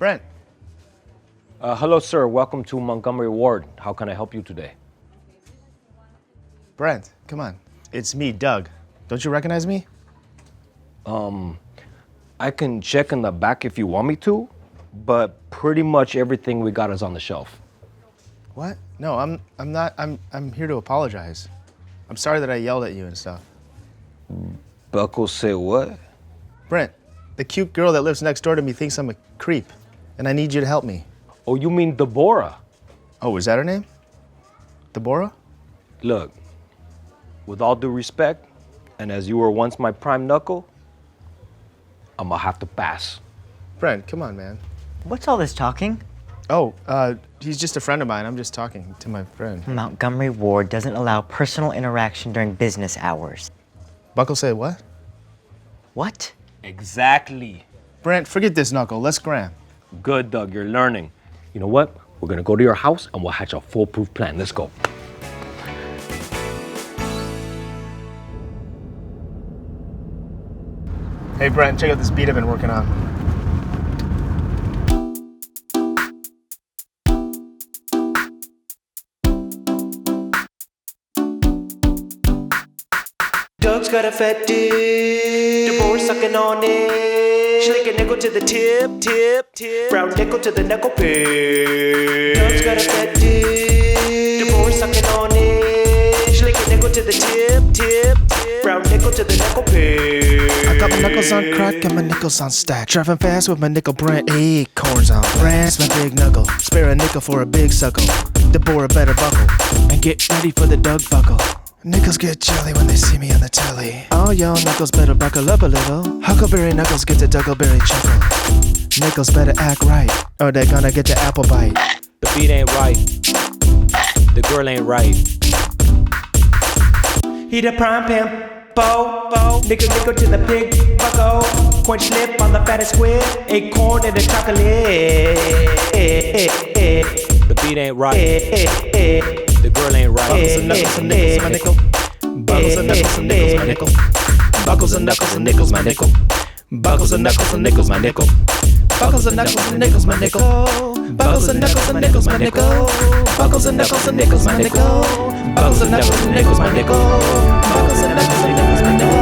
Brent. Hello, sir. Welcome to Montgomery Ward. How can I help you today? Brent, come on. It's me, Doug. Don't you recognize me? I can check in the back if you want me to, but pretty much everything we got is on the shelf. What? No, I'm not. I'm here to apologize. I'm sorry that I yelled at you and stuff. Buckles say what? Brent, the cute girl that lives next door to me thinks I'm a creep, and I need you to help me. Oh, you mean Debora? Oh, is that her name? Debora? Look, with all due respect, and as you were once my prime knuckle, I'm gonna have to pass. Brent, come on, man. What's all this talking? Oh, he's just a friend of mine. I'm just talking to my friend. Montgomery Ward doesn't allow personal interaction during business hours. Buckle say what? What? Exactly. Brent, forget this knuckle. Let's scram. Good, Doug, you're learning. You know what? We're gonna go to your house and we'll hatch a foolproof plan. Let's go. Hey, Brent, check out this beat I've been working on. Doug's got a fat dick, Debora sucking on it. Shake a nickel to the tip. Brown nickel to the knuckle pin. Doug's got a fat dick, Debora sucking on it. Shake a nickel to the tip. Brown nickel to the knuckle pin. I got my knuckles on crack and my nickels on stack. Driving fast with my nickel Brent. Acorns on Brent's my big knuckle. Spare a nickel for a big suckle. Debora better buckle and get ready for the Doug buckle. Nickels get jelly when they see me on the telly. All y'all knuckles better buckle up a little. Huckleberry knuckles get the Dougleberry chuckle. Nickels better act right, or they're gonna get the apple bite. The beat ain't right. The girl ain't right. He the prime pimp, bo. Nickel to the big buckle. Coin slip on the fattest squid. Acorn and the chocolate. The beat ain't right. The girl ain't right. Buckles and knuckles and nickels, my nickel. Buckles and knuckles and nickels, my nickel. Buckles and knuckles and nickels, my nickel. Buckles and knuckles and nickels, my nickel. Buckles and knuckles and nickels, my nickel. Buckles and knuckles and nickels, my nickel. Buckles and knuckles and nickels, my nickel. Buckles and knuckles and nickels, my nickel. Buckles and knuckles and nickels, my nickel. Buckles and knuckles and nickels, my nickel.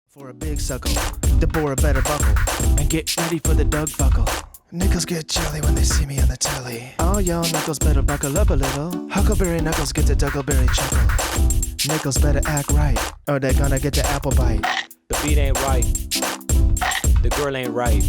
For a big suckle, Debora better buckle and get ready for the Doug buckle. Nickels get jelly when they see me on the telly. All y'all knuckles better buckle up a little. Huckleberry knuckles get the Dougleberry chuckle. Nickels better act right, or they're gonna get the apple bite. The beat ain't right. The girl ain't right.